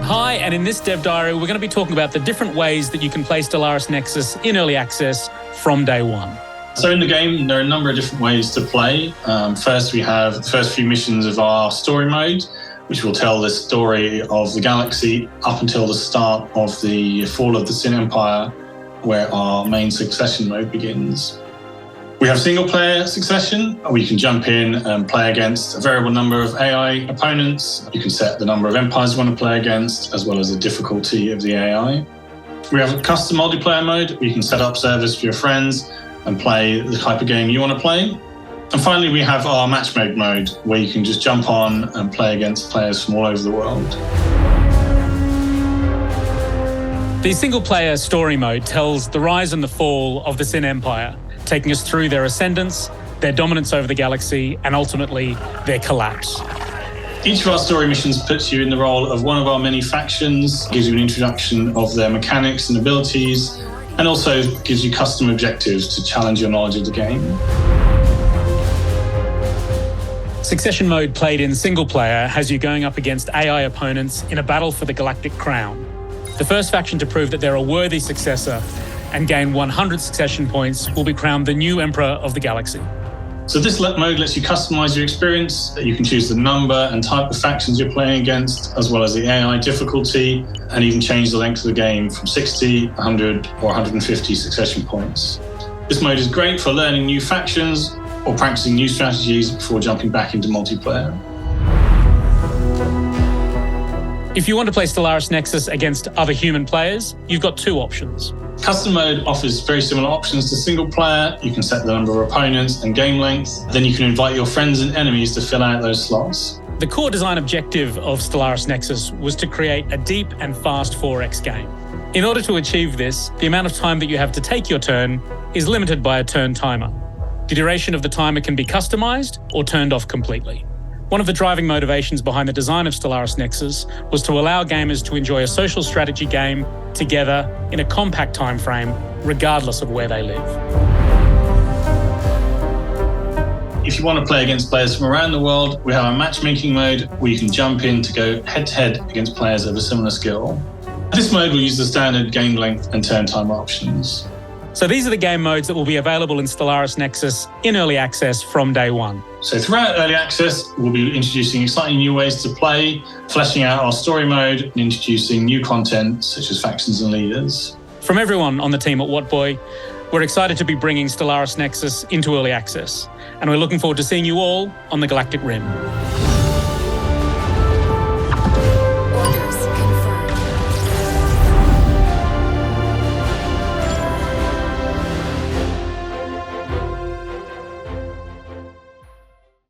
Hi, and in this Dev Diary, we're going to be talking about the different ways that you can play Stellaris Nexus in early access from day one. So in the game, there are a number of different ways to play. First, we have the first few missions of our story mode, which will tell the story of the galaxy up until the start of the fall of the Sin Empire, where our main succession mode begins. We have single-player succession, where you can jump in and play against a variable number of AI opponents. You can set the number of empires you want to play against, as well as the difficulty of the AI. We have a custom multiplayer mode, where you can set up servers for your friends and play the type of game you want to play. And finally, we have our match mode, where you can just jump on and play against players from all over the world. The single-player story mode tells the rise and the fall of the Sin Empire, taking us through their ascendance, their dominance over the galaxy, and ultimately their collapse. Each of our story missions puts you in the role of one of our many factions, gives you an introduction of their mechanics and abilities, and also gives you custom objectives to challenge your knowledge of the game. Succession mode played in single player has you going up against AI opponents in a battle for the galactic crown. The first faction to prove that they're a worthy successor and gain 100 succession points will be crowned the new Emperor of the Galaxy. So this mode lets you customize your experience. You can choose the number and type of factions you're playing against, as well as the AI difficulty, and even change the length of the game from 60, 100, or 150 succession points. This mode is great for learning new factions or practicing new strategies before jumping back into multiplayer. If you want to play Stellaris Nexus against other human players, you've got two options. Custom mode offers very similar options to single player. You can set the number of opponents and game length. Then you can invite your friends and enemies to fill out those slots. The core design objective of Stellaris Nexus was to create a deep and fast 4X game. In order to achieve this, the amount of time that you have to take your turn is limited by a turn timer. The duration of the timer can be customized or turned off completely. One of the driving motivations behind the design of Stellaris Nexus was to allow gamers to enjoy a social strategy game together in a compact time frame, regardless of where they live. If you want to play against players from around the world, we have a matchmaking mode where you can jump in to go head-to-head against players of a similar skill. This mode will use the standard game length and turn timer options. So these are the game modes that will be available in Stellaris Nexus in early access from day one. So throughout early access, we'll be introducing exciting new ways to play, fleshing out our story mode, and introducing new content such as factions and leaders. From everyone on the team at Whatboy, we're excited to be bringing Stellaris Nexus into early access, and we're looking forward to seeing you all on the Galactic Rim.